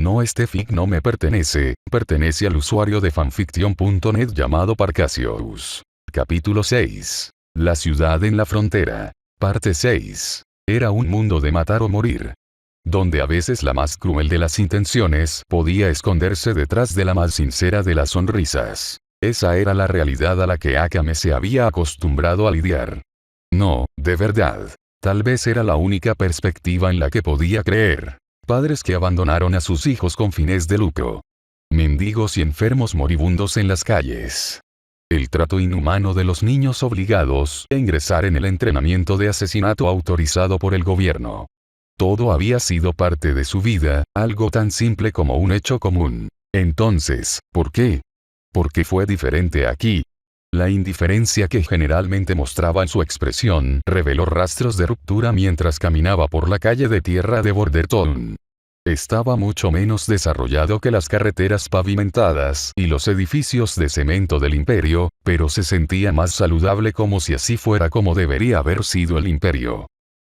No, este fic no me pertenece, pertenece al usuario de fanfiction.net llamado Parcasius. Capítulo 6. La ciudad en la frontera. Parte 6. Era un mundo de matar o morir, donde a veces la más cruel de las intenciones podía esconderse detrás de la más sincera de las sonrisas. Esa era la realidad a la que Akame se había acostumbrado a lidiar. No, de verdad. Tal vez era la única perspectiva en la que podía creer. Padres que abandonaron a sus hijos con fines de lucro. Mendigos y enfermos moribundos en las calles. El trato inhumano de los niños obligados a ingresar en el entrenamiento de asesinato autorizado por el gobierno. Todo había sido parte de su vida, algo tan simple como un hecho común. Entonces, ¿por qué? ¿Por qué fue diferente aquí? La indiferencia que generalmente mostraba en su expresión reveló rastros de ruptura mientras caminaba por la calle de tierra de Bordertown. Estaba mucho menos desarrollado que las carreteras pavimentadas y los edificios de cemento del imperio, pero se sentía más saludable, como si así fuera como debería haber sido el imperio.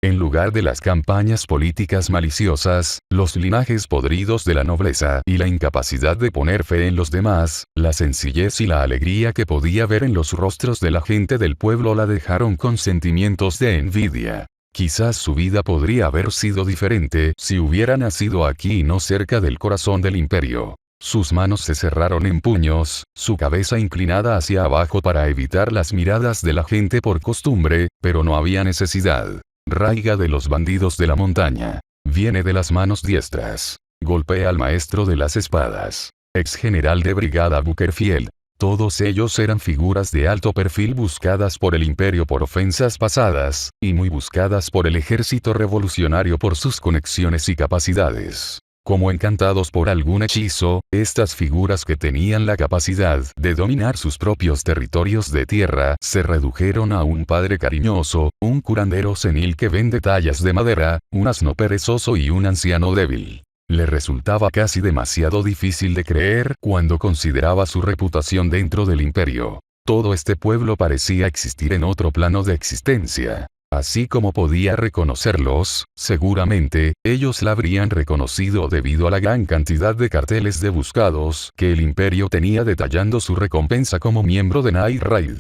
En lugar de las campañas políticas maliciosas, los linajes podridos de la nobleza y la incapacidad de poner fe en los demás, la sencillez y la alegría que podía ver en los rostros de la gente del pueblo la dejaron con sentimientos de envidia. Quizás su vida podría haber sido diferente si hubiera nacido aquí y no cerca del corazón del imperio. Sus manos se cerraron en puños, su cabeza inclinada hacia abajo para evitar las miradas de la gente por costumbre, pero no había necesidad. Raiga de los bandidos de la montaña. Viene de las manos diestras. Golpea al maestro de las espadas. Ex general de brigada Bukerfield. Todos ellos eran figuras de alto perfil buscadas por el imperio por ofensas pasadas, y muy buscadas por el ejército revolucionario por sus conexiones y capacidades. Como encantados por algún hechizo, estas figuras que tenían la capacidad de dominar sus propios territorios de tierra se redujeron a un padre cariñoso, un curandero senil que vende tallas de madera, un asno perezoso y un anciano débil. Le resultaba casi demasiado difícil de creer cuando consideraba su reputación dentro del imperio. Todo este pueblo parecía existir en otro plano de existencia. Así como podía reconocerlos, seguramente, ellos la habrían reconocido debido a la gran cantidad de carteles de buscados que el imperio tenía detallando su recompensa como miembro de Night Raid.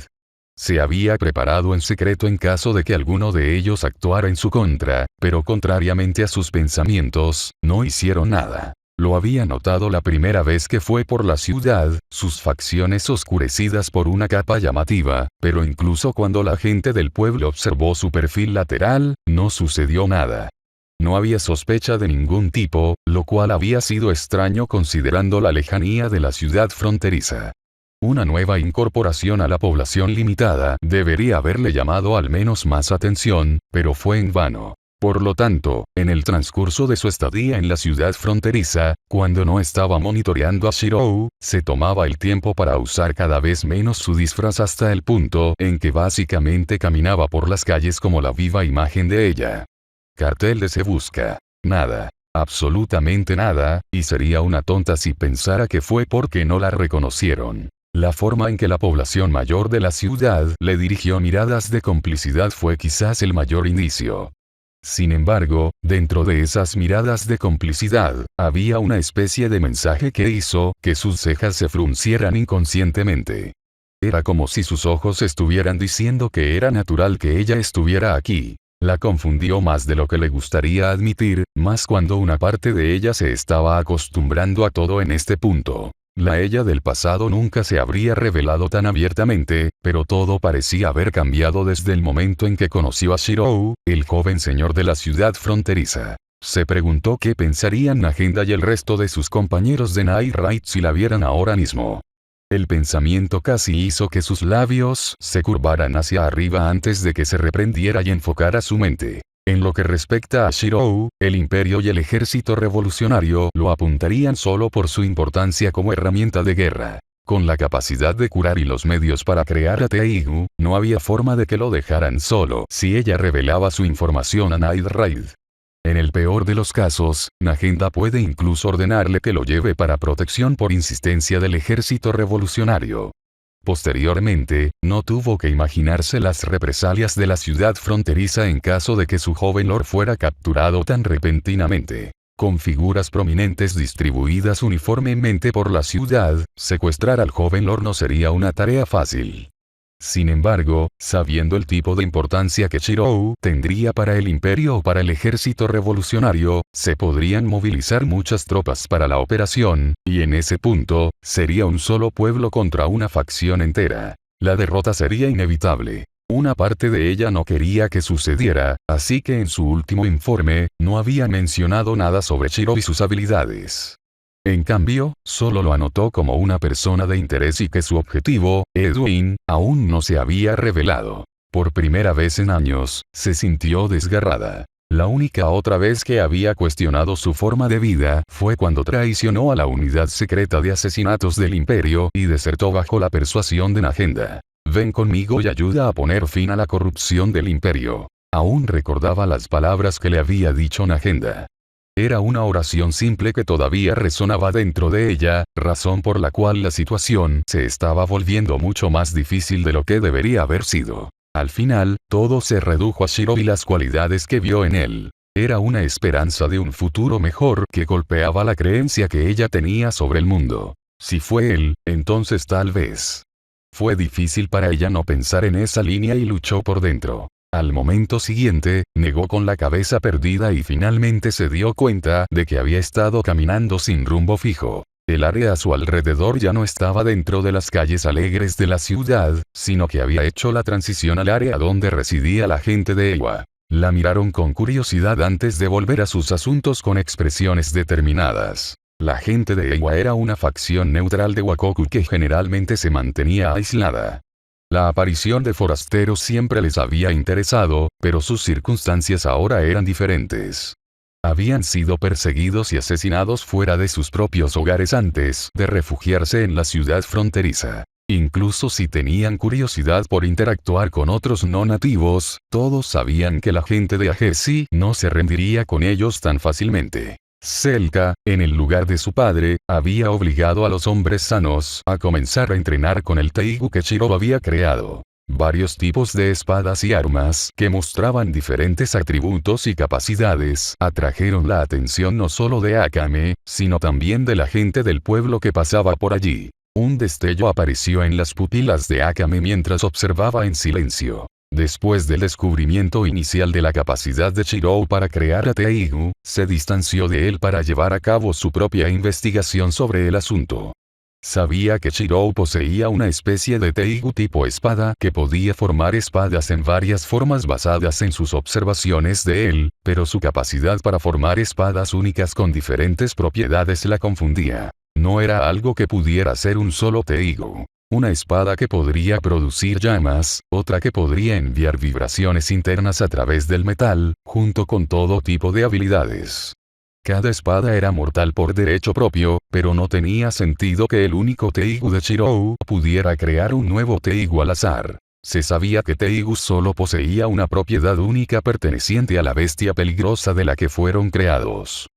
Se había preparado en secreto en caso de que alguno de ellos actuara en su contra, pero contrariamente a sus pensamientos, no hicieron nada. Lo había notado la primera vez que fue por la ciudad, sus facciones oscurecidas por una capa llamativa, pero incluso cuando la gente del pueblo observó su perfil lateral, no sucedió nada. No había sospecha de ningún tipo, lo cual había sido extraño considerando la lejanía de la ciudad fronteriza. Una nueva incorporación a la población limitada debería haberle llamado al menos más atención, pero fue en vano. Por lo tanto, en el transcurso de su estadía en la ciudad fronteriza, cuando no estaba monitoreando a Shirou, se tomaba el tiempo para usar cada vez menos su disfraz hasta el punto en que básicamente caminaba por las calles como la viva imagen de ella. Cartel de Se Busca. Nada. Absolutamente nada, y sería una tonta si pensara que fue porque no la reconocieron. La forma en que la población mayor de la ciudad le dirigió miradas de complicidad fue quizás el mayor indicio. Sin embargo, dentro de esas miradas de complicidad, había una especie de mensaje que hizo que sus cejas se fruncieran inconscientemente. Era como si sus ojos estuvieran diciendo que era natural que ella estuviera aquí. La confundió más de lo que le gustaría admitir, más cuando una parte de ella se estaba acostumbrando a todo en este punto. La ella del pasado nunca se habría revelado tan abiertamente, pero todo parecía haber cambiado desde el momento en que conoció a Shirou, el joven señor de la ciudad fronteriza. Se preguntó qué pensarían Nagenda y el resto de sus compañeros de Night Raid si la vieran ahora mismo. El pensamiento casi hizo que sus labios se curvaran hacia arriba antes de que se reprendiera y enfocara su mente. En lo que respecta a Shirou, el imperio y el ejército revolucionario lo apuntarían solo por su importancia como herramienta de guerra. Con la capacidad de curar y los medios para crear a Teigu, no había forma de que lo dejaran solo si ella revelaba su información a Night Raid. En el peor de los casos, Nagenda puede incluso ordenarle que lo lleve para protección por insistencia del ejército revolucionario. Posteriormente, no tuvo que imaginarse las represalias de la ciudad fronteriza en caso de que su joven lord fuera capturado tan repentinamente. Con figuras prominentes distribuidas uniformemente por la ciudad, secuestrar al joven lord no sería una tarea fácil. Sin embargo, sabiendo el tipo de importancia que Shirou tendría para el imperio o para el ejército revolucionario, se podrían movilizar muchas tropas para la operación, y en ese punto, sería un solo pueblo contra una facción entera. La derrota sería inevitable. Una parte de ella no quería que sucediera, así que en su último informe, no había mencionado nada sobre Shirou y sus habilidades. En cambio, solo lo anotó como una persona de interés y que su objetivo, Edwin, aún no se había revelado. Por primera vez en años, se sintió desgarrada. La única otra vez que había cuestionado su forma de vida fue cuando traicionó a la unidad secreta de asesinatos del imperio y desertó bajo la persuasión de Nagenda. Ven conmigo y ayuda a poner fin a la corrupción del imperio. Aún recordaba las palabras que le había dicho Nagenda. Era una oración simple que todavía resonaba dentro de ella, razón por la cual la situación se estaba volviendo mucho más difícil de lo que debería haber sido. Al final, todo se redujo a Shirou y las cualidades que vio en él. Era una esperanza de un futuro mejor que golpeaba la creencia que ella tenía sobre el mundo. Si fue él, entonces tal vez. Fue difícil para ella no pensar en esa línea y luchó por dentro. Al momento siguiente, negó con la cabeza perdida y finalmente se dio cuenta de que había estado caminando sin rumbo fijo. El área a su alrededor ya no estaba dentro de las calles alegres de la ciudad, sino que había hecho la transición al área donde residía la gente de Eywa. La miraron con curiosidad antes de volver a sus asuntos con expresiones determinadas. La gente de Eywa era una facción neutral de Wakoku que generalmente se mantenía aislada. La aparición de forasteros siempre les había interesado, pero sus circunstancias ahora eran diferentes. Habían sido perseguidos y asesinados fuera de sus propios hogares antes de refugiarse en la ciudad fronteriza. Incluso si tenían curiosidad por interactuar con otros no nativos, todos sabían que la gente de Agesi no se rendiría con ellos tan fácilmente. Selka, en el lugar de su padre, había obligado a los hombres sanos a comenzar a entrenar con el Teigu que Shirou había creado. Varios tipos de espadas y armas que mostraban diferentes atributos y capacidades atrajeron la atención no solo de Akame, sino también de la gente del pueblo que pasaba por allí. Un destello apareció en las pupilas de Akame mientras observaba en silencio. Después del descubrimiento inicial de la capacidad de Shirou para crear a Teigu, se distanció de él para llevar a cabo su propia investigación sobre el asunto. Sabía que Shirou poseía una especie de Teigu tipo espada que podía formar espadas en varias formas basadas en sus observaciones de él, pero su capacidad para formar espadas únicas con diferentes propiedades la confundía. No era algo que pudiera ser un solo Teigu. Una espada que podría producir llamas, otra que podría enviar vibraciones internas a través del metal, junto con todo tipo de habilidades. Cada espada era mortal por derecho propio, pero no tenía sentido que el único Teigu de Shirou pudiera crear un nuevo Teigu al azar. Se sabía que Teigu solo poseía una propiedad única perteneciente a la bestia peligrosa de la que fueron creados.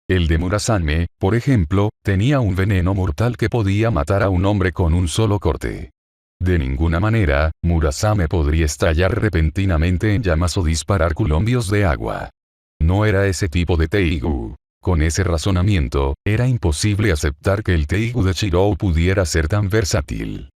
El de Murasame, por ejemplo, tenía un veneno mortal que podía matar a un hombre con un solo corte. De ninguna manera, Murasame podría estallar repentinamente en llamas o disparar columpios de agua. No era ese tipo de Teigu. Con ese razonamiento, era imposible aceptar que el Teigu de Shirou pudiera ser tan versátil.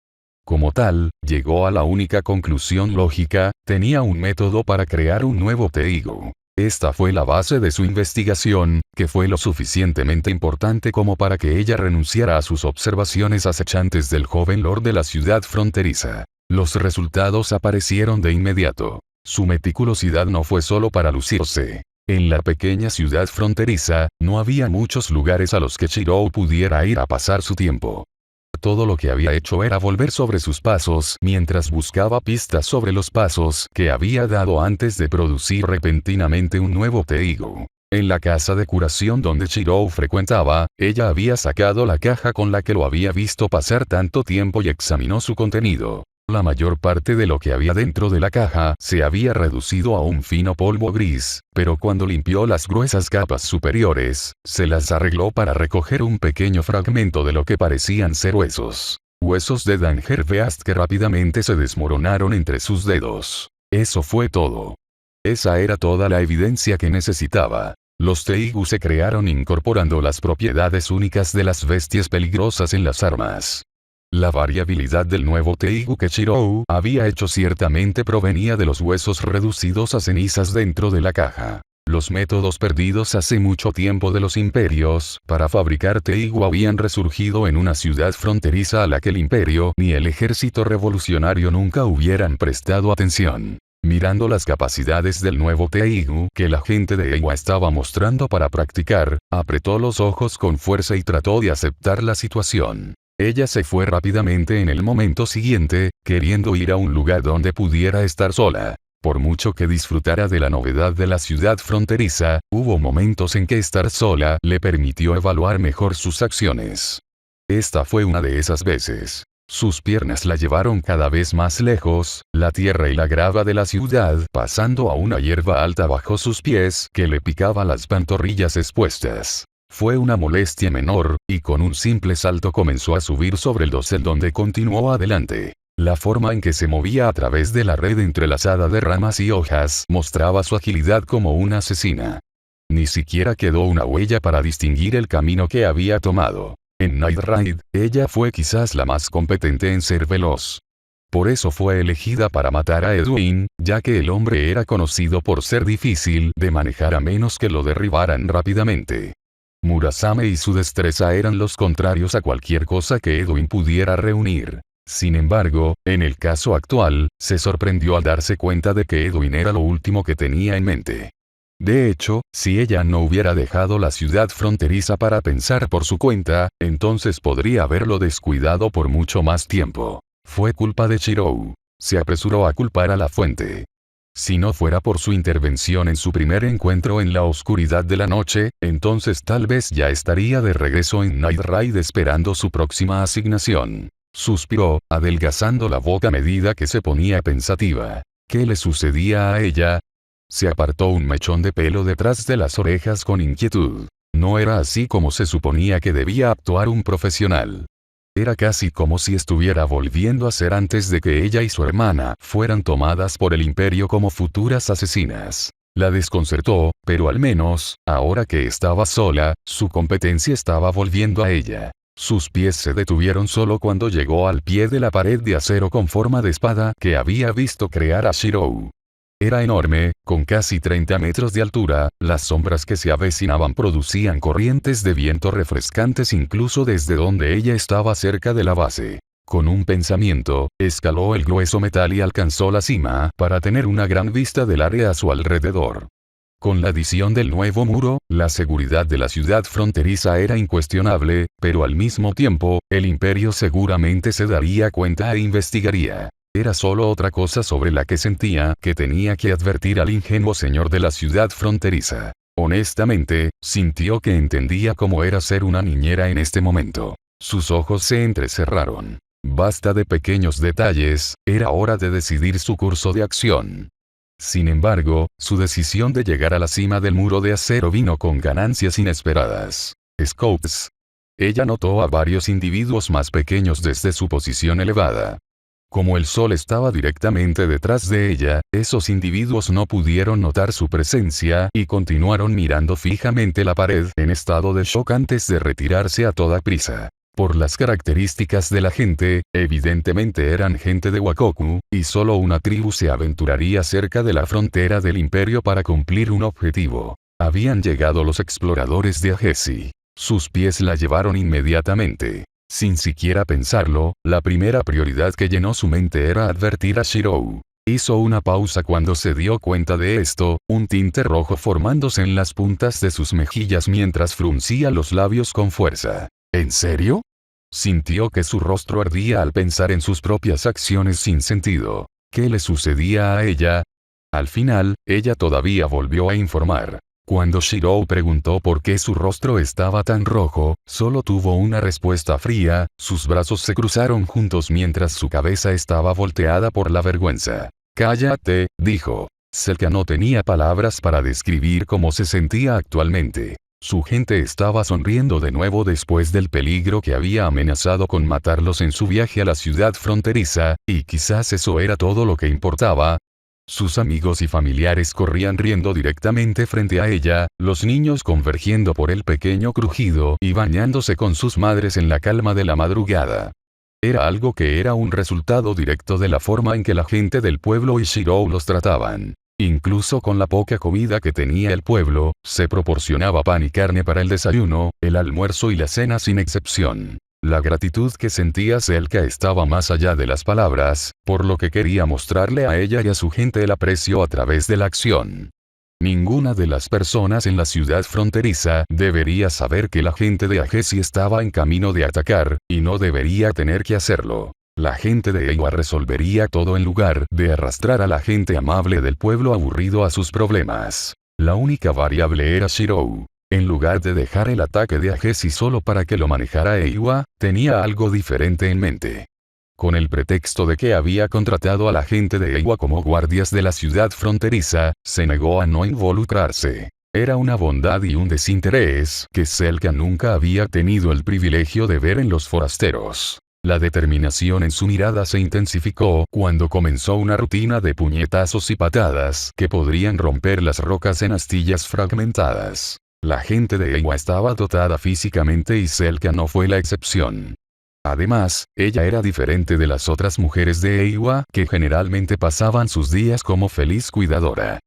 Como tal, llegó a la única conclusión lógica: tenía un método para crear un nuevo Teigu. Esta fue la base de su investigación, que fue lo suficientemente importante como para que ella renunciara a sus observaciones acechantes del joven lord de la ciudad fronteriza. Los resultados aparecieron de inmediato. Su meticulosidad no fue solo para lucirse. En la pequeña ciudad fronteriza, no había muchos lugares a los que Shirou pudiera ir a pasar su tiempo. Todo lo que había hecho era volver sobre sus pasos mientras buscaba pistas sobre los pasos que había dado antes de producir repentinamente un nuevo Teigu. En la casa de curación donde Shirou frecuentaba, ella había sacado la caja con la que lo había visto pasar tanto tiempo y examinó su contenido. La mayor parte de lo que había dentro de la caja se había reducido a un fino polvo gris, pero cuando limpió las gruesas capas superiores, se las arregló para recoger un pequeño fragmento de lo que parecían ser huesos. Huesos de Danger Beast que rápidamente se desmoronaron entre sus dedos. Eso fue todo. Esa era toda la evidencia que necesitaba. Los Teigu se crearon incorporando las propiedades únicas de las bestias peligrosas en las armas. La variabilidad del nuevo Teigu que Shirou había hecho ciertamente provenía de los huesos reducidos a cenizas dentro de la caja. Los métodos perdidos hace mucho tiempo de los imperios para fabricar Teigu habían resurgido en una ciudad fronteriza a la que el imperio ni el ejército revolucionario nunca hubieran prestado atención. Mirando las capacidades del nuevo Teigu que la gente de Eiwa estaba mostrando para practicar, apretó los ojos con fuerza y trató de aceptar la situación. Ella se fue rápidamente en el momento siguiente, queriendo ir a un lugar donde pudiera estar sola. Por mucho que disfrutara de la novedad de la ciudad fronteriza, hubo momentos en que estar sola le permitió evaluar mejor sus acciones. Esta fue una de esas veces. Sus piernas la llevaron cada vez más lejos, la tierra y la grava de la ciudad, pasando a una hierba alta bajo sus pies que le picaba las pantorrillas expuestas. Fue una molestia menor, y con un simple salto comenzó a subir sobre el dosel donde continuó adelante. La forma en que se movía a través de la red entrelazada de ramas y hojas mostraba su agilidad como una asesina. Ni siquiera quedó una huella para distinguir el camino que había tomado. En Night Raid, ella fue quizás la más competente en ser veloz. Por eso fue elegida para matar a Edwin, ya que el hombre era conocido por ser difícil de manejar a menos que lo derribaran rápidamente. Murasame y su destreza eran los contrarios a cualquier cosa que Edwin pudiera reunir. Sin embargo, en el caso actual, se sorprendió al darse cuenta de que Edwin era lo último que tenía en mente. De hecho, si ella no hubiera dejado la ciudad fronteriza para pensar por su cuenta, entonces podría haberlo descuidado por mucho más tiempo. Fue culpa de Shirou. Se apresuró a culpar a la fuente. Si no fuera por su intervención en su primer encuentro en la oscuridad de la noche, entonces tal vez ya estaría de regreso en Night Raid esperando su próxima asignación. Suspiró, adelgazando la boca a medida que se ponía pensativa. ¿Qué le sucedía a ella? Se apartó un mechón de pelo detrás de las orejas con inquietud. No era así como se suponía que debía actuar un profesional. Era casi como si estuviera volviendo a ser antes de que ella y su hermana fueran tomadas por el imperio como futuras asesinas. La desconcertó, pero al menos, ahora que estaba sola, su competencia estaba volviendo a ella. Sus pies se detuvieron solo cuando llegó al pie de la pared de acero con forma de espada que había visto crear a Shirou. Era enorme, con casi 30 metros de altura, las sombras que se avecinaban producían corrientes de viento refrescantes incluso desde donde ella estaba cerca de la base. Con un pensamiento, escaló el grueso metal y alcanzó la cima para tener una gran vista del área a su alrededor. Con la adición del nuevo muro, la seguridad de la ciudad fronteriza era incuestionable, pero al mismo tiempo, el imperio seguramente se daría cuenta e investigaría. Era solo otra cosa sobre la que sentía que tenía que advertir al ingenuo señor de la ciudad fronteriza. Honestamente, sintió que entendía cómo era ser una niñera en este momento. Sus ojos se entrecerraron. Basta de pequeños detalles, era hora de decidir su curso de acción. Sin embargo, su decisión de llegar a la cima del muro de acero vino con ganancias inesperadas. Scouts. Ella notó a varios individuos más pequeños desde su posición elevada. Como el sol estaba directamente detrás de ella, esos individuos no pudieron notar su presencia y continuaron mirando fijamente la pared en estado de shock antes de retirarse a toda prisa. Por las características de la gente, evidentemente eran gente de Wakoku, y solo una tribu se aventuraría cerca de la frontera del imperio para cumplir un objetivo. Habían llegado los exploradores de Agesi. Sus pies la llevaron inmediatamente. Sin siquiera pensarlo, la primera prioridad que llenó su mente era advertir a Shirou. Hizo una pausa cuando se dio cuenta de esto, un tinte rojo formándose en las puntas de sus mejillas mientras fruncía los labios con fuerza. ¿En serio? Sintió que su rostro ardía al pensar en sus propias acciones sin sentido. ¿Qué le sucedía a ella? Al final, ella todavía volvió a informar. Cuando Shirou preguntó por qué su rostro estaba tan rojo, solo tuvo una respuesta fría, sus brazos se cruzaron juntos mientras su cabeza estaba volteada por la vergüenza. «Cállate», dijo. Selka no tenía palabras para describir cómo se sentía actualmente. Su gente estaba sonriendo de nuevo después del peligro que había amenazado con matarlos en su viaje a la ciudad fronteriza, y quizás eso era todo lo que importaba. Sus amigos y familiares corrían riendo directamente frente a ella, los niños convergiendo por el pequeño crujido y bañándose con sus madres en la calma de la madrugada. Era algo que era un resultado directo de la forma en que la gente del pueblo y Shirou los trataban. Incluso con la poca comida que tenía el pueblo, se proporcionaba pan y carne para el desayuno, el almuerzo y la cena sin excepción. La gratitud que sentía Selka estaba más allá de las palabras, por lo que quería mostrarle a ella y a su gente el aprecio a través de la acción. Ninguna de las personas en la ciudad fronteriza debería saber que la gente de Agesi estaba en camino de atacar, y no debería tener que hacerlo. La gente de Eiwa resolvería todo en lugar de arrastrar a la gente amable del pueblo aburrido a sus problemas. La única variable era Shirou. En lugar de dejar el ataque de Agesi solo para que lo manejara Eiwa, tenía algo diferente en mente. Con el pretexto de que había contratado a la gente de Eiwa como guardias de la ciudad fronteriza, se negó a no involucrarse. Era una bondad y un desinterés que Selka nunca había tenido el privilegio de ver en los forasteros. La determinación en su mirada se intensificó cuando comenzó una rutina de puñetazos y patadas que podrían romper las rocas en astillas fragmentadas. La gente de Eiwa estaba dotada físicamente y Selka no fue la excepción. Además, ella era diferente de las otras mujeres de Eiwa que generalmente pasaban sus días como feliz cuidadora.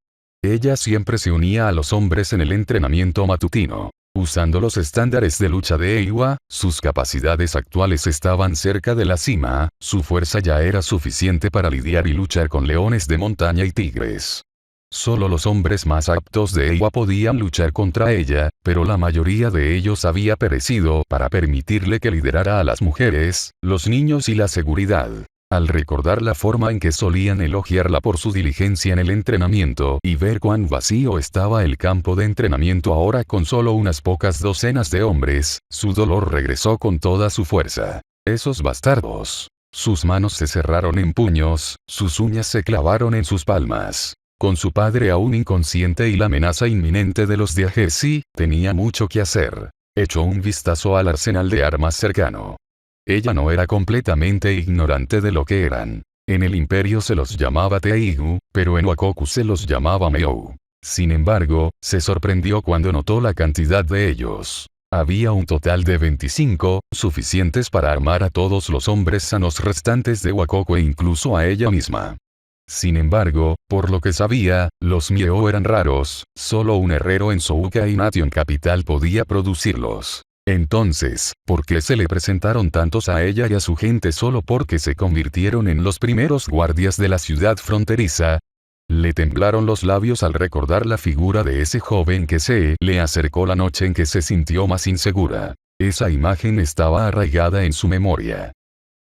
Ella siempre se unía a los hombres en el entrenamiento matutino. Usando los estándares de lucha de Eiwa, sus capacidades actuales estaban cerca de la cima, su fuerza ya era suficiente para lidiar y luchar con leones de montaña y tigres. Solo los hombres más aptos de Eiwa podían luchar contra ella, pero la mayoría de ellos había perecido para permitirle que liderara a las mujeres, los niños y la seguridad. Al recordar la forma en que solían elogiarla por su diligencia en el entrenamiento y ver cuán vacío estaba el campo de entrenamiento ahora con solo unas pocas docenas de hombres, su dolor regresó con toda su fuerza. Esos bastardos. Sus manos se cerraron en puños, sus uñas se clavaron en sus palmas. Con su padre aún inconsciente y la amenaza inminente de los de Agesi, tenía mucho que hacer. Echó un vistazo al arsenal de armas cercano. Ella no era completamente ignorante de lo que eran. En el imperio se los llamaba Teigu, pero en Wakoku se los llamaba Meou. Sin embargo, se sorprendió cuando notó la cantidad de ellos. Había un total de 25, suficientes para armar a todos los hombres sanos restantes de Wakoku e incluso a ella misma. Sin embargo, por lo que sabía, los Mieo eran raros, solo un herrero en Souka y Nation Capital podía producirlos. Entonces, ¿por qué se le presentaron tantos a ella y a su gente solo porque se convirtieron en los primeros guardias de la ciudad fronteriza? Le temblaron los labios al recordar la figura de ese joven que se le acercó la noche en que se sintió más insegura. Esa imagen estaba arraigada en su memoria.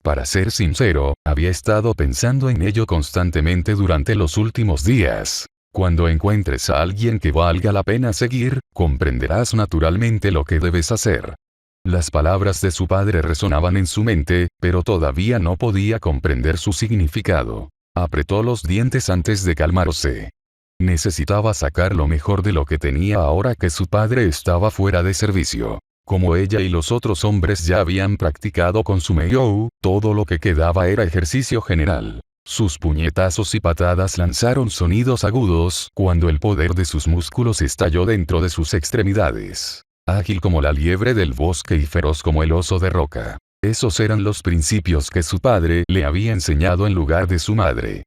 Para ser sincero, había estado pensando en ello constantemente durante los últimos días. Cuando encuentres a alguien que valga la pena seguir, comprenderás naturalmente lo que debes hacer. Las palabras de su padre resonaban en su mente, pero todavía no podía comprender su significado. Apretó los dientes antes de calmarse. Necesitaba sacar lo mejor de lo que tenía ahora que su padre estaba fuera de servicio. Como ella y los otros hombres ya habían practicado con su Meiyou, todo lo que quedaba era ejercicio general. Sus puñetazos y patadas lanzaron sonidos agudos cuando el poder de sus músculos estalló dentro de sus extremidades. Ágil como la liebre del bosque y feroz como el oso de roca. Esos eran los principios que su padre le había enseñado en lugar de su madre.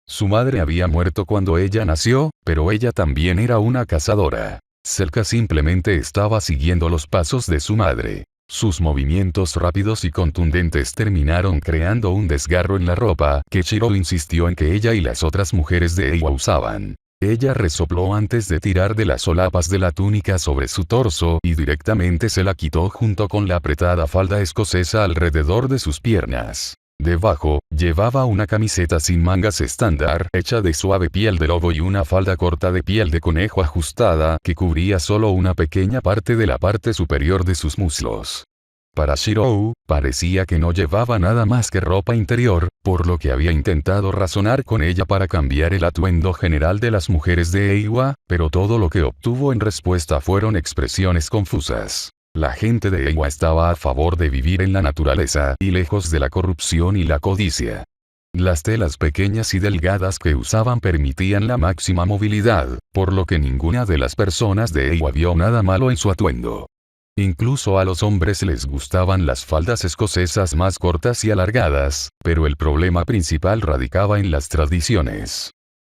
Su madre había muerto cuando ella nació, pero ella también era una cazadora. Selka simplemente estaba siguiendo los pasos de su madre. Sus movimientos rápidos y contundentes terminaron creando un desgarro en la ropa que Shirou insistió en que ella y las otras mujeres de Eiwa usaban. Ella resopló antes de tirar de las solapas de la túnica sobre su torso y directamente se la quitó junto con la apretada falda escocesa alrededor de sus piernas. Debajo, llevaba una camiseta sin mangas estándar hecha de suave piel de lobo y una falda corta de piel de conejo ajustada que cubría solo una pequeña parte de la parte superior de sus muslos. Para Shirou, parecía que no llevaba nada más que ropa interior, por lo que había intentado razonar con ella para cambiar el atuendo general de las mujeres de Eiwa, pero todo lo que obtuvo en respuesta fueron expresiones confusas. La gente de Eiwa estaba a favor de vivir en la naturaleza y lejos de la corrupción y la codicia. Las telas pequeñas y delgadas que usaban permitían la máxima movilidad, por lo que ninguna de las personas de Eiwa vio nada malo en su atuendo. Incluso a los hombres les gustaban las faldas escocesas más cortas y alargadas, pero el problema principal radicaba en las tradiciones.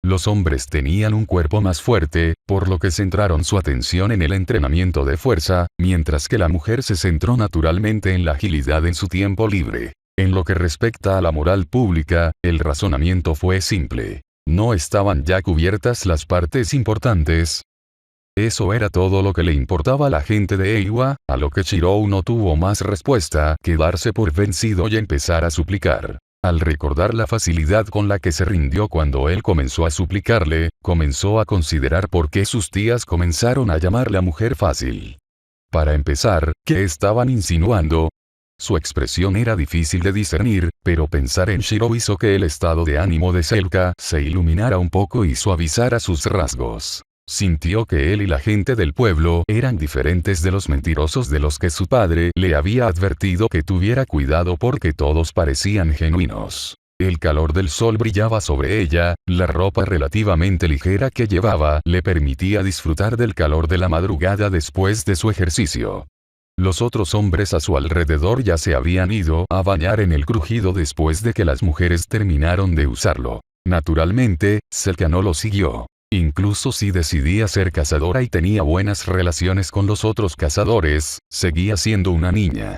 Los hombres tenían un cuerpo más fuerte, por lo que centraron su atención en el entrenamiento de fuerza, mientras que la mujer se centró naturalmente en la agilidad en su tiempo libre. En lo que respecta a la moral pública, el razonamiento fue simple. ¿No estaban ya cubiertas las partes importantes? Eso era todo lo que le importaba a la gente de Eiwa, a lo que Shirou no tuvo más respuesta que darse por vencido y empezar a suplicar. Al recordar la facilidad con la que se rindió cuando él comenzó a suplicarle, comenzó a considerar por qué sus tías comenzaron a llamarle mujer fácil. Para empezar, ¿qué estaban insinuando? Su expresión era difícil de discernir, pero pensar en Shirou hizo que el estado de ánimo de Selka se iluminara un poco y suavizara sus rasgos. Sintió que él y la gente del pueblo eran diferentes de los mentirosos de los que su padre le había advertido que tuviera cuidado porque todos parecían genuinos. El calor del sol brillaba sobre ella, la ropa relativamente ligera que llevaba le permitía disfrutar del calor de la madrugada después de su ejercicio. Los otros hombres a su alrededor ya se habían ido a bañar en el crujido después de que las mujeres terminaron de usarlo. Naturalmente, Selka no lo siguió. Incluso si decidía ser cazadora y tenía buenas relaciones con los otros cazadores, seguía siendo una niña.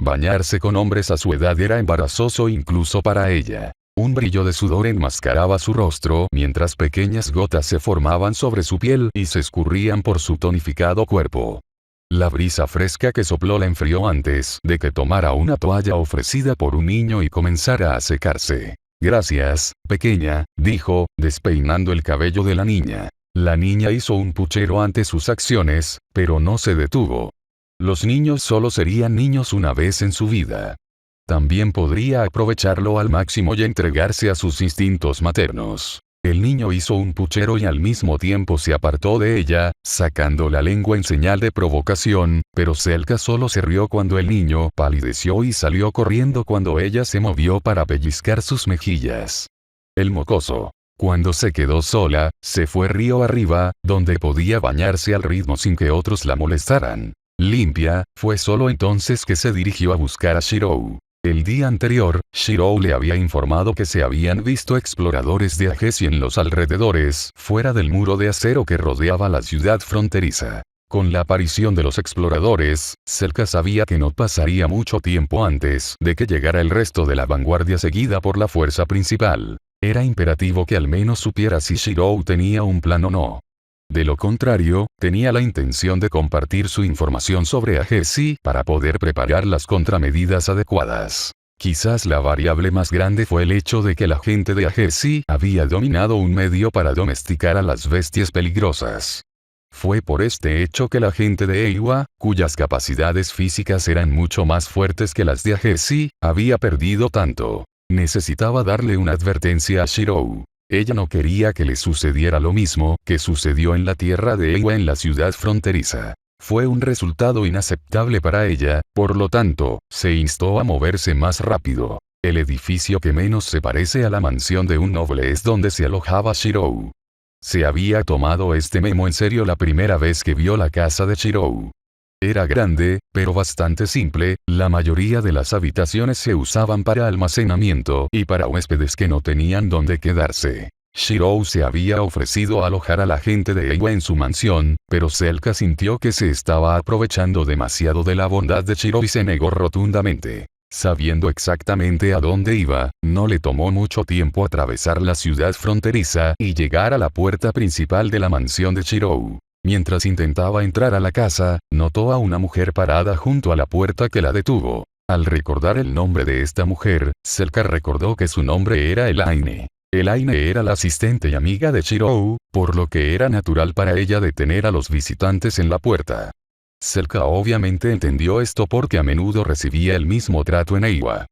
Bañarse con hombres a su edad era embarazoso incluso para ella. Un brillo de sudor enmascaraba su rostro mientras pequeñas gotas se formaban sobre su piel y se escurrían por su tonificado cuerpo. La brisa fresca que sopló la enfrió antes de que tomara una toalla ofrecida por un niño y comenzara a secarse. Gracias, pequeña, dijo, despeinando el cabello de la niña. La niña hizo un puchero ante sus acciones, pero no se detuvo. Los niños solo serían niños una vez en su vida. También podría aprovecharlo al máximo y entregarse a sus instintos maternos. El niño hizo un puchero y al mismo tiempo se apartó de ella, sacando la lengua en señal de provocación, pero Selka solo se rió cuando el niño palideció y salió corriendo cuando ella se movió para pellizcar sus mejillas. El mocoso. Cuando se quedó sola, se fue río arriba, donde podía bañarse al ritmo sin que otros la molestaran. Limpia, fue solo entonces que se dirigió a buscar a Shirou. El día anterior, Shirou le había informado que se habían visto exploradores de Agesi en los alrededores, fuera del muro de acero que rodeaba la ciudad fronteriza. Con la aparición de los exploradores, Selka sabía que no pasaría mucho tiempo antes de que llegara el resto de la vanguardia seguida por la fuerza principal. Era imperativo que al menos supiera si Shirou tenía un plan o no. De lo contrario, tenía la intención de compartir su información sobre Agesi para poder preparar las contramedidas adecuadas. Quizás la variable más grande fue el hecho de que la gente de Agesi había dominado un medio para domesticar a las bestias peligrosas. Fue por este hecho que la gente de Eiwa, cuyas capacidades físicas eran mucho más fuertes que las de Agesi, había perdido tanto. Necesitaba darle una advertencia a Shirou. Ella no quería que le sucediera lo mismo que sucedió en la tierra de Eiwa en la ciudad fronteriza. Fue un resultado inaceptable para ella, por lo tanto, se instó a moverse más rápido. El edificio que menos se parece a la mansión de un noble es donde se alojaba Shirou. Se había tomado este memo en serio la primera vez que vio la casa de Shirou. Era grande, pero bastante simple, la mayoría de las habitaciones se usaban para almacenamiento y para huéspedes que no tenían dónde quedarse. Shirou se había ofrecido a alojar a la gente de Eiwa en su mansión, pero Selka sintió que se estaba aprovechando demasiado de la bondad de Shirou y se negó rotundamente. Sabiendo exactamente a dónde iba, no le tomó mucho tiempo atravesar la ciudad fronteriza y llegar a la puerta principal de la mansión de Shirou. Mientras intentaba entrar a la casa, notó a una mujer parada junto a la puerta que la detuvo. Al recordar el nombre de esta mujer, Selka recordó que su nombre era Elaine. Elaine era la asistente y amiga de Shirou, por lo que era natural para ella detener a los visitantes en la puerta. Selka obviamente entendió esto porque a menudo recibía el mismo trato en Eiwa.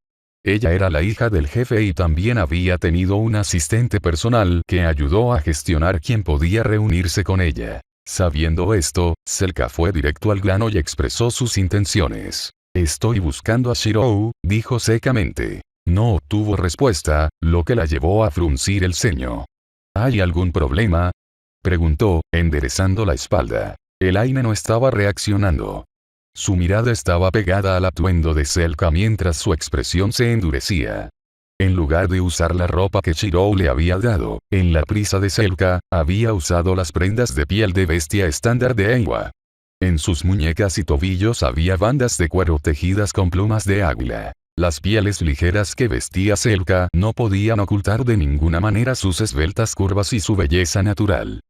Ella era la hija del jefe y también había tenido un asistente personal que ayudó a gestionar quién podía reunirse con ella. Sabiendo esto, Selka fue directo al grano y expresó sus intenciones. Estoy buscando a Shirou, dijo secamente. No obtuvo respuesta, lo que la llevó a fruncir el ceño. ¿Hay algún problema?, preguntó, enderezando la espalda. Elaine no estaba reaccionando. Su mirada estaba pegada al atuendo de Selka mientras su expresión se endurecía. En lugar de usar la ropa que Shirou le había dado, en la prisa de Selka, había usado las prendas de piel de bestia estándar de Eywa. En sus muñecas y tobillos había bandas de cuero tejidas con plumas de águila. Las pieles ligeras que vestía Selka no podían ocultar de ninguna manera sus esbeltas curvas y su belleza natural.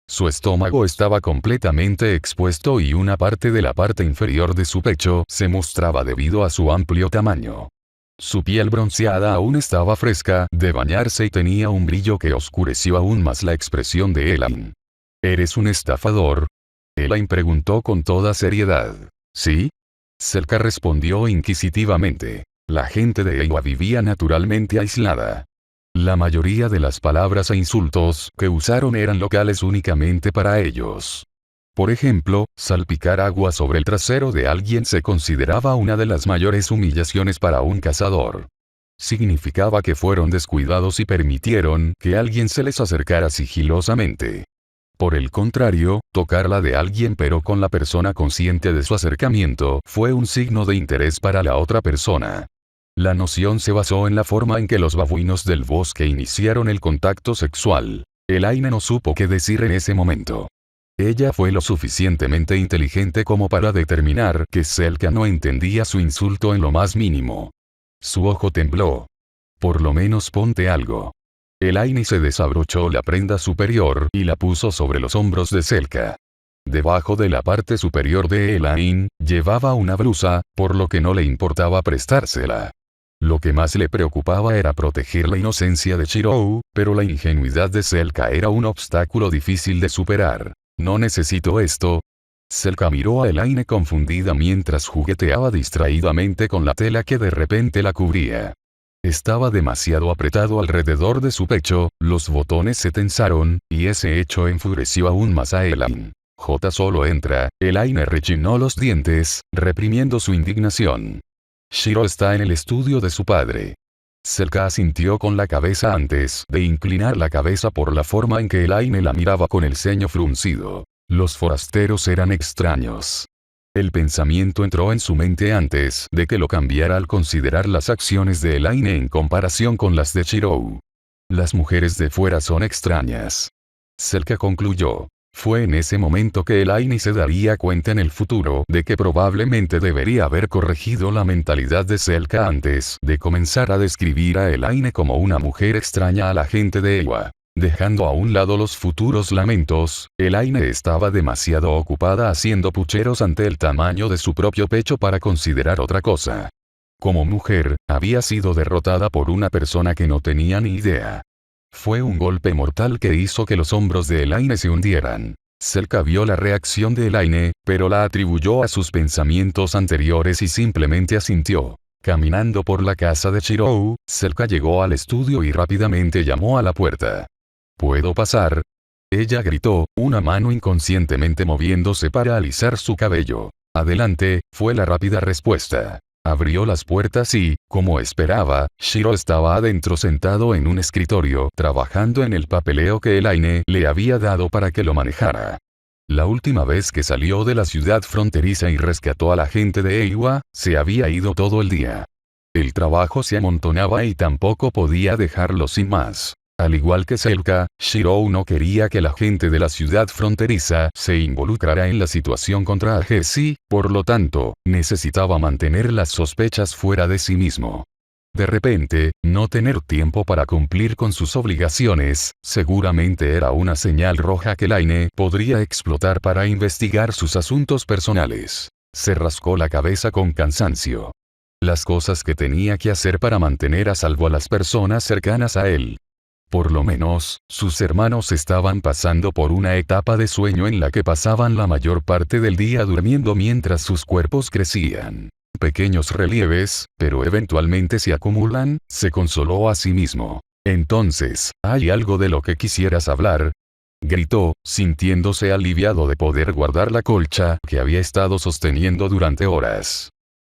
Su estómago estaba completamente expuesto y una parte de la parte inferior de su pecho se mostraba debido a su amplio tamaño. Su piel bronceada aún estaba fresca de bañarse y tenía un brillo que oscureció aún más la expresión de Elaine. ¿Eres un estafador?, Elaine preguntó con toda seriedad. ¿Sí? Selka respondió inquisitivamente. La gente de Eywa vivía naturalmente aislada. La mayoría de las palabras e insultos que usaron eran locales únicamente para ellos. Por ejemplo, salpicar agua sobre el trasero de alguien se consideraba una de las mayores humillaciones para un cazador. Significaba que fueron descuidados y permitieron que alguien se les acercara sigilosamente. Por el contrario, tocar la de alguien pero con la persona consciente de su acercamiento fue un signo de interés para la otra persona. La noción se basó en la forma en que los babuinos del bosque iniciaron el contacto sexual. Elaine no supo qué decir en ese momento. Ella fue lo suficientemente inteligente como para determinar que Selka no entendía su insulto en lo más mínimo. Su ojo tembló. Por lo menos ponte algo. Elaine se desabrochó la prenda superior y la puso sobre los hombros de Selka. Debajo de la parte superior de Elaine, llevaba una blusa, por lo que no le importaba prestársela. Lo que más le preocupaba era proteger la inocencia de Shirou, pero la ingenuidad de Selka era un obstáculo difícil de superar. ¿No necesito esto? Selka miró a Elaine confundida mientras jugueteaba distraídamente con la tela que de repente la cubría. Estaba demasiado apretado alrededor de su pecho, los botones se tensaron, y ese hecho enfureció aún más a Elaine. Solo entra, Elaine rechinó los dientes, reprimiendo su indignación. Shiro está en el estudio de su padre. Selka asintió con la cabeza antes de inclinar la cabeza por la forma en que Elaine la miraba con el ceño fruncido. Los forasteros eran extraños. El pensamiento entró en su mente antes de que lo cambiara al considerar las acciones de Elaine en comparación con las de Shirou. Las mujeres de fuera son extrañas. Selka concluyó. Fue en ese momento que Elaine se daría cuenta en el futuro de que probablemente debería haber corregido la mentalidad de Selka antes de comenzar a describir a Elaine como una mujer extraña a la gente de Eywa. Dejando a un lado los futuros lamentos, Elaine estaba demasiado ocupada haciendo pucheros ante el tamaño de su propio pecho para considerar otra cosa. Como mujer, había sido derrotada por una persona que no tenía ni idea. Fue un golpe mortal que hizo que los hombros de Elaine se hundieran. Selka vio la reacción de Elaine, pero la atribuyó a sus pensamientos anteriores y simplemente asintió. Caminando por la casa de Shirou, Selka llegó al estudio y rápidamente llamó a la puerta. ¿Puedo pasar? Ella gritó, una mano inconscientemente moviéndose para alisar su cabello. Adelante, fue la rápida respuesta. Abrió las puertas y, como esperaba, Shiro estaba adentro sentado en un escritorio trabajando en el papeleo que Elaine le había dado para que lo manejara. La última vez que salió de la ciudad fronteriza y rescató a la gente de Eywa, se había ido todo el día. El trabajo se amontonaba y tampoco podía dejarlo sin más. Al igual que Selka, Shirou no quería que la gente de la ciudad fronteriza se involucrara en la situación contra Jesse, por lo tanto, necesitaba mantener las sospechas fuera de sí mismo. De repente, no tener tiempo para cumplir con sus obligaciones, seguramente era una señal roja que Elaine podría explotar para investigar sus asuntos personales. Se rascó la cabeza con cansancio. Las cosas que tenía que hacer para mantener a salvo a las personas cercanas a él. Por lo menos, sus hermanos estaban pasando por una etapa de sueño en la que pasaban la mayor parte del día durmiendo mientras sus cuerpos crecían. Pequeños relieves, pero eventualmente se acumulan, se consoló a sí mismo. Entonces, ¿hay algo de lo que quisieras hablar? Gritó, sintiéndose aliviado de poder guardar la colcha que había estado sosteniendo durante horas.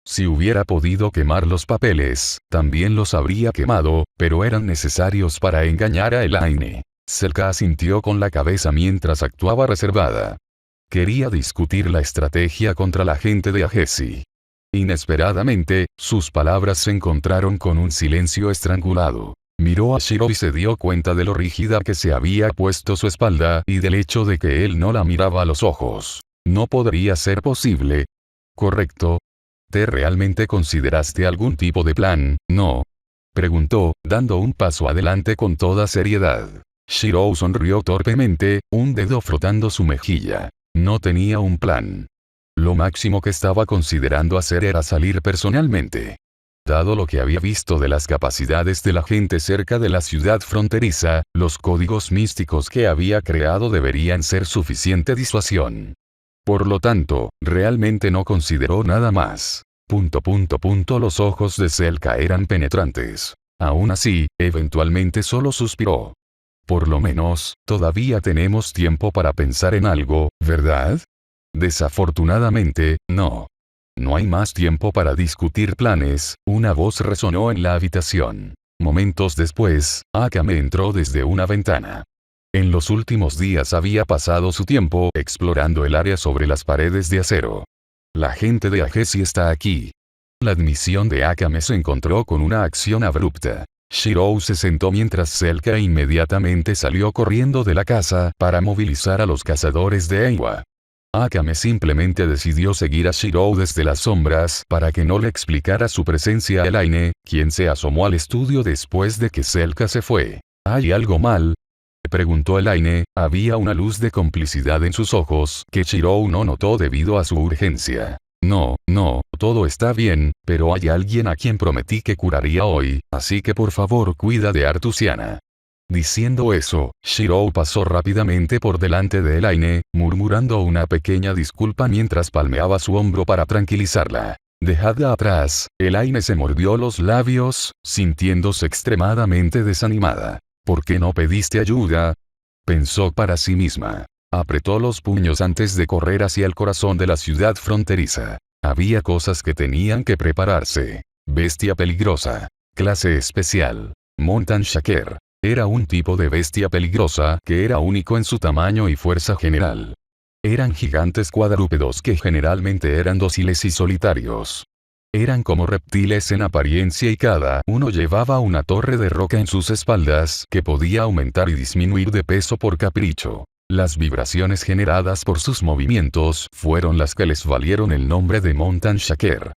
Si hubiera podido quemar los papeles, también los habría quemado, pero eran necesarios para engañar a Elaine. Selka asintió con la cabeza mientras actuaba reservada. Quería discutir la estrategia contra la gente de Agessi. Inesperadamente, sus palabras se encontraron con un silencio estrangulado. Miró a Shiro y se dio cuenta de lo rígida que se había puesto su espalda y del hecho de que él no la miraba a los ojos. No podría ser posible. ¿Correcto? ¿Te realmente consideraste algún tipo de plan, no? Preguntó, dando un paso adelante con toda seriedad. Shiro sonrió torpemente, un dedo frotando su mejilla. No tenía un plan. Lo máximo que estaba considerando hacer era salir personalmente. Dado lo que había visto de las capacidades de la gente cerca de la ciudad fronteriza, los códigos místicos que había creado deberían ser suficiente disuasión. Por lo tanto, realmente no consideró nada más. Los ojos de Selka eran penetrantes. Aún así, eventualmente solo suspiró. Por lo menos, todavía tenemos tiempo para pensar en algo, ¿verdad? Desafortunadamente, no. No hay más tiempo para discutir planes, una voz resonó en la habitación. Momentos después, Akame entró desde una ventana. En los últimos días había pasado su tiempo explorando el área sobre las paredes de acero. La gente de Agessi está aquí. La admisión de Akame se encontró con una acción abrupta. Shiro se sentó mientras Selka inmediatamente salió corriendo de la casa para movilizar a los cazadores de Eiwa. Akame simplemente decidió seguir a Shiro desde las sombras para que no le explicara su presencia a Elaine, quien se asomó al estudio después de que Selka se fue. ¿Hay algo mal?, preguntó Elaine. Había una luz de complicidad en sus ojos que Shiro no notó debido a su urgencia. No, todo está bien, pero hay alguien a quien prometí que curaría hoy, así que por favor cuida de Artusiana. Diciendo eso, Shiro pasó rápidamente por delante de Elaine, murmurando una pequeña disculpa mientras palmeaba su hombro para tranquilizarla. Dejadla atrás. Elaine se mordió los labios, sintiéndose extremadamente desanimada. ¿Por qué no pediste ayuda?, pensó para sí misma. Apretó los puños antes de correr hacia el corazón de la ciudad fronteriza. Había cosas que tenían que prepararse. Bestia peligrosa. Clase especial. Mountain Shaker. Era un tipo de bestia peligrosa que era único en su tamaño y fuerza general. Eran gigantes cuadrúpedos que generalmente eran dóciles y solitarios. Eran como reptiles en apariencia y cada uno llevaba una torre de roca en sus espaldas que podía aumentar y disminuir de peso por capricho. Las vibraciones generadas por sus movimientos fueron las que les valieron el nombre de Mountain Shaker.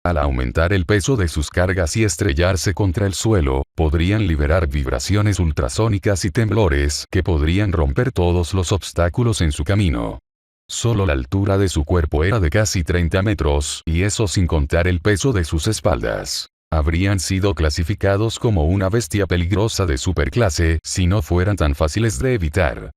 Al aumentar el peso de sus cargas y estrellarse contra el suelo, podrían liberar vibraciones ultrasónicas y temblores que podrían romper todos los obstáculos en su camino. Solo la altura de su cuerpo era de casi 30 metros, y eso sin contar el peso de sus espaldas. Habrían sido clasificados como una bestia peligrosa de superclase si no fueran tan fáciles de evitar.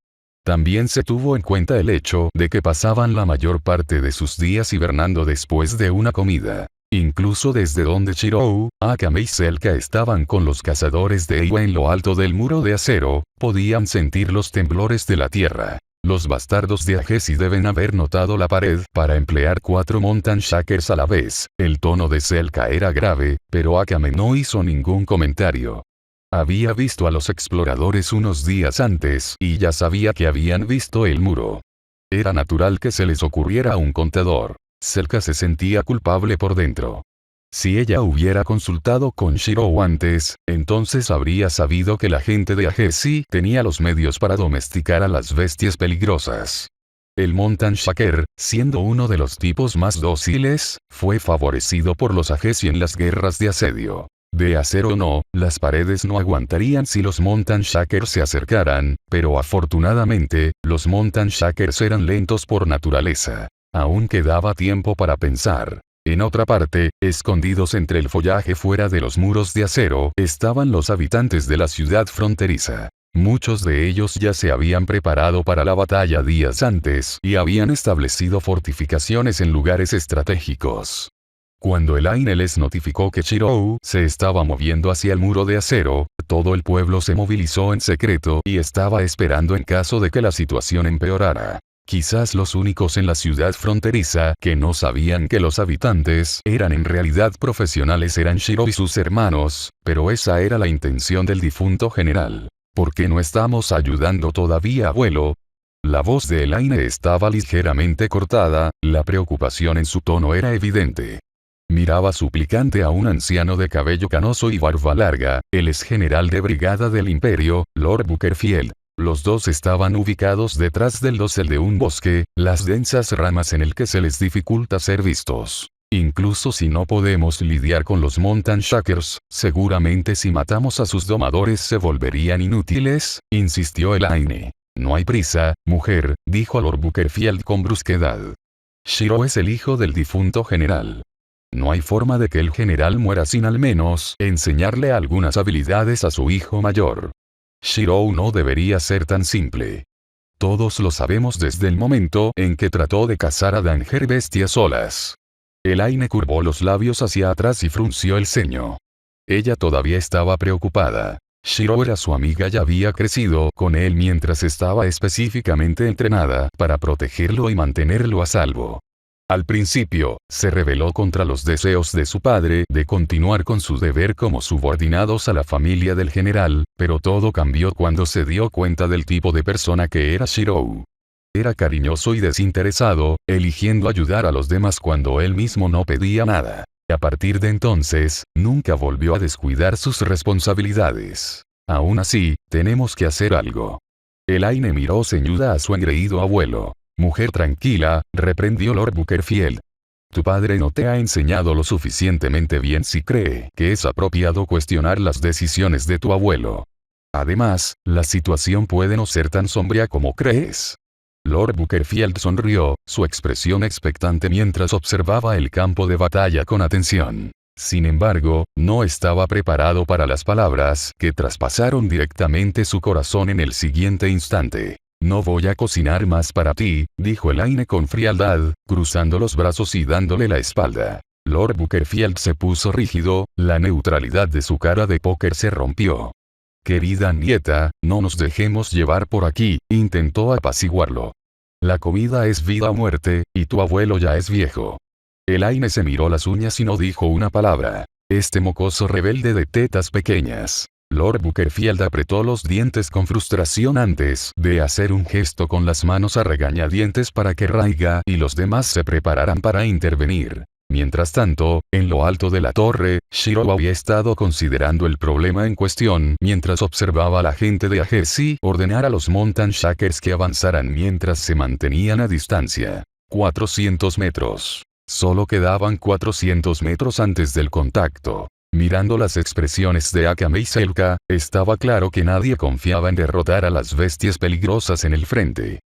También se tuvo en cuenta el hecho de que pasaban la mayor parte de sus días hibernando después de una comida. Incluso desde donde Shiro, Akame y Selka estaban con los cazadores de Eiwa en lo alto del muro de acero, podían sentir los temblores de la tierra. Los bastardos de Agessi deben haber notado la pared para emplear 4 Mountain Shakers a la vez. El tono de Selka era grave, pero Akame no hizo ningún comentario. Había visto a los exploradores unos días antes y ya sabía que habían visto el muro. Era natural que se les ocurriera un contador. Selka se sentía culpable por dentro. Si ella hubiera consultado con Shiro antes, entonces habría sabido que la gente de Agessi tenía los medios para domesticar a las bestias peligrosas. El Mountain Shaker, siendo uno de los tipos más dóciles, fue favorecido por los Agessi en las guerras de asedio. De acero o no, las paredes no aguantarían si los Mountain Shakers se acercaran, pero afortunadamente, los Mountain Shakers eran lentos por naturaleza. Aún quedaba tiempo para pensar. En otra parte, escondidos entre el follaje fuera de los muros de acero, estaban los habitantes de la ciudad fronteriza. Muchos de ellos ya se habían preparado para la batalla días antes y habían establecido fortificaciones en lugares estratégicos. Cuando Elaine les notificó que Shiro se estaba moviendo hacia el muro de acero, todo el pueblo se movilizó en secreto y estaba esperando en caso de que la situación empeorara. Quizás los únicos en la ciudad fronteriza que no sabían que los habitantes eran en realidad profesionales eran Shiro y sus hermanos, pero esa era la intención del difunto general. ¿Por qué no estamos ayudando todavía, abuelo? La voz de Elaine estaba ligeramente cortada, la preocupación en su tono era evidente. Miraba suplicante a un anciano de cabello canoso y barba larga, el ex general de brigada del imperio, Lord Bookerfield. Los dos estaban ubicados detrás del dosel de un bosque, las densas ramas en el que se les dificulta ser vistos. Incluso si no podemos lidiar con los Mountain Shakers, seguramente si matamos a sus domadores se volverían inútiles, insistió Elaine. No hay prisa, mujer, dijo Lord Bookerfield con brusquedad. Shiro es el hijo del difunto general. No hay forma de que el general muera sin al menos enseñarle algunas habilidades a su hijo mayor. Shiro no debería ser tan simple. Todos lo sabemos desde el momento en que trató de cazar a Danger bestias solas. Elaine curvó los labios hacia atrás y frunció el ceño. Ella todavía estaba preocupada. Shiro era su amiga y había crecido con él mientras estaba específicamente entrenada para protegerlo y mantenerlo a salvo. Al principio, se rebeló contra los deseos de su padre de continuar con su deber como subordinados a la familia del general, pero todo cambió cuando se dio cuenta del tipo de persona que era Shiro. Era cariñoso y desinteresado, eligiendo ayudar a los demás cuando él mismo no pedía nada. A partir de entonces, nunca volvió a descuidar sus responsabilidades. Aún así, tenemos que hacer algo. Elaine miró ceñuda a su engreído abuelo. Mujer tranquila, reprendió Lord Bookerfield. Tu padre no te ha enseñado lo suficientemente bien si cree que es apropiado cuestionar las decisiones de tu abuelo. Además, la situación puede no ser tan sombría como crees. Lord Bookerfield sonrió, su expresión expectante mientras observaba el campo de batalla con atención. Sin embargo, no estaba preparado para las palabras que traspasaron directamente su corazón en el siguiente instante. No voy a cocinar más para ti, dijo Elaine con frialdad, cruzando los brazos y dándole la espalda. Lord Bookerfield se puso rígido, la neutralidad de su cara de póker se rompió. Querida nieta, no nos dejemos llevar por aquí, intentó apaciguarlo. La comida es vida o muerte, y tu abuelo ya es viejo. Elaine se miró las uñas y no dijo una palabra. Este mocoso rebelde de tetas pequeñas. Lord Bookerfield apretó los dientes con frustración antes de hacer un gesto con las manos a regañadientes para que Raiga y los demás se prepararan para intervenir. Mientras tanto, en lo alto de la torre, Shiro había estado considerando el problema en cuestión mientras observaba a la gente de Agency ordenar a los Mountain Shakers que avanzaran mientras se mantenían a distancia. 400 metros. Solo quedaban 400 metros antes del contacto. Mirando las expresiones de Akame y Selka, estaba claro que nadie confiaba en derrotar a las bestias peligrosas en el frente.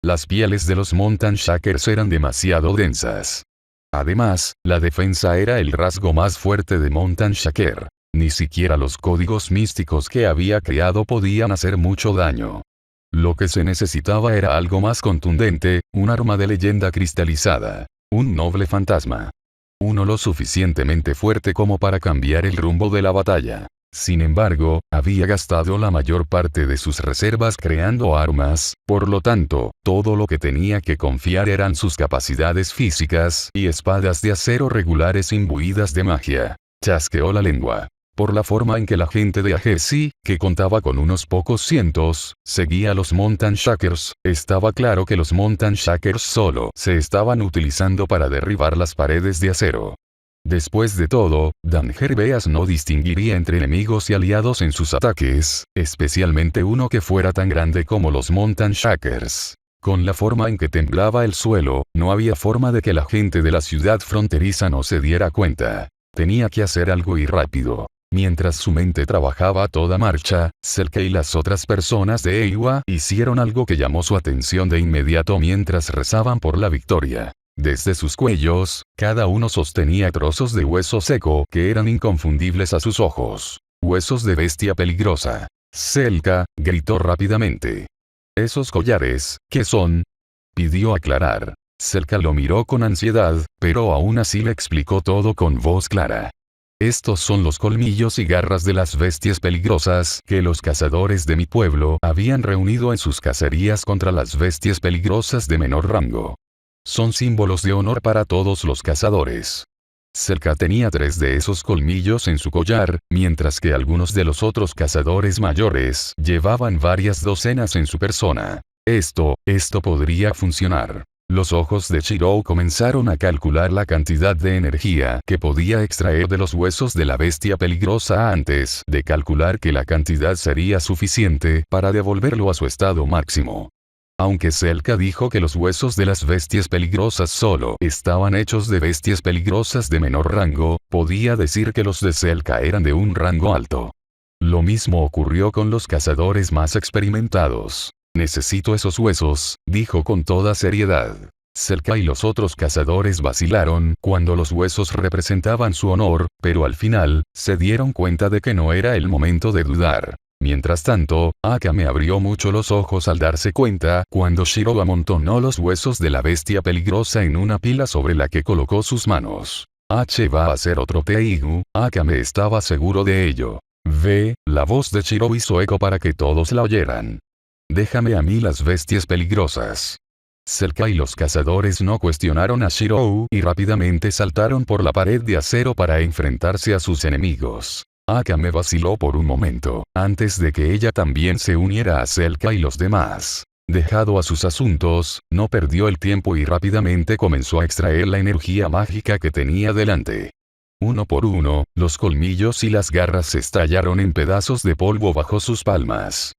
Las pieles de los Mountain Shakers eran demasiado densas. Además, la defensa era el rasgo más fuerte de Mountain Shaker. Ni siquiera los códigos místicos que había creado podían hacer mucho daño. Lo que se necesitaba era algo más contundente, un arma de leyenda cristalizada. Un noble fantasma. Uno lo suficientemente fuerte como para cambiar el rumbo de la batalla. Sin embargo, había gastado la mayor parte de sus reservas creando armas, por lo tanto, todo lo que tenía que confiar eran sus capacidades físicas y espadas de acero regulares imbuidas de magia. Chasqueó la lengua. Por la forma en que la gente de Agency, que contaba con unos pocos cientos, seguía a los Mountain Shakers, estaba claro que los Mountain Shakers solo se estaban utilizando para derribar las paredes de acero. Después de todo, Danger Beas no distinguiría entre enemigos y aliados en sus ataques, especialmente uno que fuera tan grande como los Mountain Shakers. Con la forma en que temblaba el suelo, no había forma de que la gente de la ciudad fronteriza no se diera cuenta. Tenía que hacer algo y rápido. Mientras su mente trabajaba a toda marcha, Selka y las otras personas de Eiwa hicieron algo que llamó su atención de inmediato mientras rezaban por la victoria. Desde sus cuellos, cada uno sostenía trozos de hueso seco que eran inconfundibles a sus ojos. Huesos de bestia peligrosa. Selka gritó rápidamente. ¿Esos collares, qué son?, pidió aclarar. Selka lo miró con ansiedad, pero aún así le explicó todo con voz clara. Estos son los colmillos y garras de las bestias peligrosas que los cazadores de mi pueblo habían reunido en sus cacerías contra las bestias peligrosas de menor rango. Son símbolos de honor para todos los cazadores. Selka tenía 3 de esos colmillos en su collar, mientras que algunos de los otros cazadores mayores llevaban varias docenas en su persona. Esto podría funcionar. Los ojos de Shirou comenzaron a calcular la cantidad de energía que podía extraer de los huesos de la bestia peligrosa antes de calcular que la cantidad sería suficiente para devolverlo a su estado máximo. Aunque Selka dijo que los huesos de las bestias peligrosas solo estaban hechos de bestias peligrosas de menor rango, podía decir que los de Selka eran de un rango alto. Lo mismo ocurrió con los cazadores más experimentados. Necesito esos huesos, dijo con toda seriedad. Selka y los otros cazadores vacilaron cuando los huesos representaban su honor, pero al final, se dieron cuenta de que no era el momento de dudar. Mientras tanto, Akame abrió mucho los ojos al darse cuenta cuando Shirou amontonó los huesos de la bestia peligrosa en una pila sobre la que colocó sus manos. Va a hacer otro Teigu, Akame estaba seguro de ello. La voz de Shirou hizo eco para que todos la oyeran. Déjame a mí las bestias peligrosas. Selka y los cazadores no cuestionaron a Shirou y rápidamente saltaron por la pared de acero para enfrentarse a sus enemigos. Akame vaciló por un momento, antes de que ella también se uniera a Selka y los demás. Dejado a sus asuntos, no perdió el tiempo y rápidamente comenzó a extraer la energía mágica que tenía delante. Uno por uno, los colmillos y las garras se estallaron en pedazos de polvo bajo sus palmas.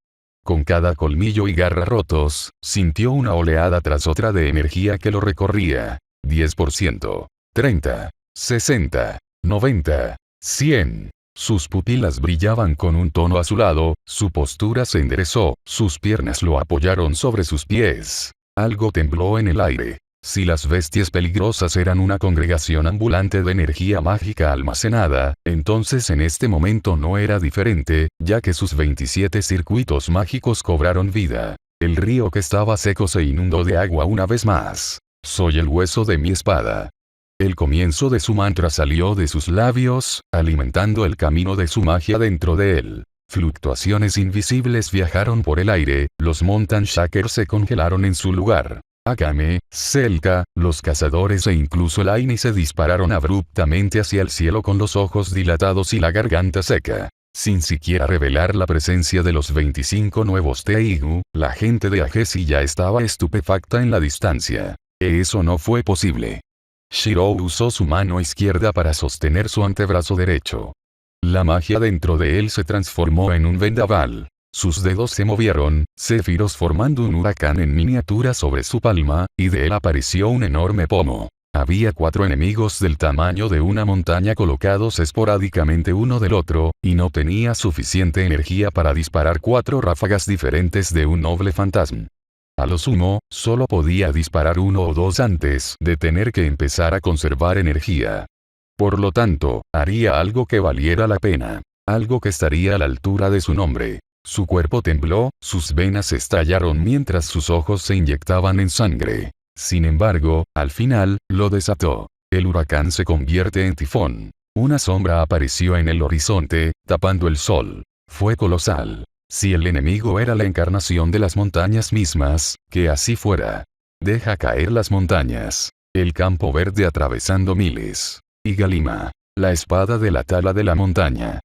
Con cada colmillo y garra rotos, sintió una oleada tras otra de energía que lo recorría. 10%, 30, 60, 90, 100. Sus pupilas brillaban con un tono azulado, su postura se enderezó, sus piernas lo apoyaron sobre sus pies. Algo tembló en el aire. Si las bestias peligrosas eran una congregación ambulante de energía mágica almacenada, entonces en este momento no era diferente, ya que sus 27 circuitos mágicos cobraron vida. El río que estaba seco se inundó de agua una vez más. Soy el hueso de mi espada. El comienzo de su mantra salió de sus labios, alimentando el camino de su magia dentro de él. Fluctuaciones invisibles viajaron por el aire, los Mountain Shakers se congelaron en su lugar. Akame, Selka, los cazadores e incluso el Aini se dispararon abruptamente hacia el cielo con los ojos dilatados y la garganta seca. Sin siquiera revelar la presencia de los 25 nuevos Teigu, la gente de Agesi ya estaba estupefacta en la distancia. Eso no fue posible. Shirou usó su mano izquierda para sostener su antebrazo derecho. La magia dentro de él se transformó en un vendaval. Sus dedos se movieron, céfiros formando un huracán en miniatura sobre su palma, y de él apareció un enorme pomo. Había 4 enemigos del tamaño de una montaña colocados esporádicamente uno del otro, y no tenía suficiente energía para disparar 4 ráfagas diferentes de un noble fantasma. A lo sumo, solo podía disparar 1 o 2 antes de tener que empezar a conservar energía. Por lo tanto, haría algo que valiera la pena. Algo que estaría a la altura de su nombre. Su cuerpo tembló, sus venas estallaron mientras sus ojos se inyectaban en sangre. Sin embargo, al final, lo desató. El huracán se convierte en tifón. Una sombra apareció en el horizonte, tapando el sol. Fue colosal. Si el enemigo era la encarnación de las montañas mismas, que así fuera. Deja caer las montañas. El campo verde atravesando miles. Y Galima. La espada de la tala de la montaña.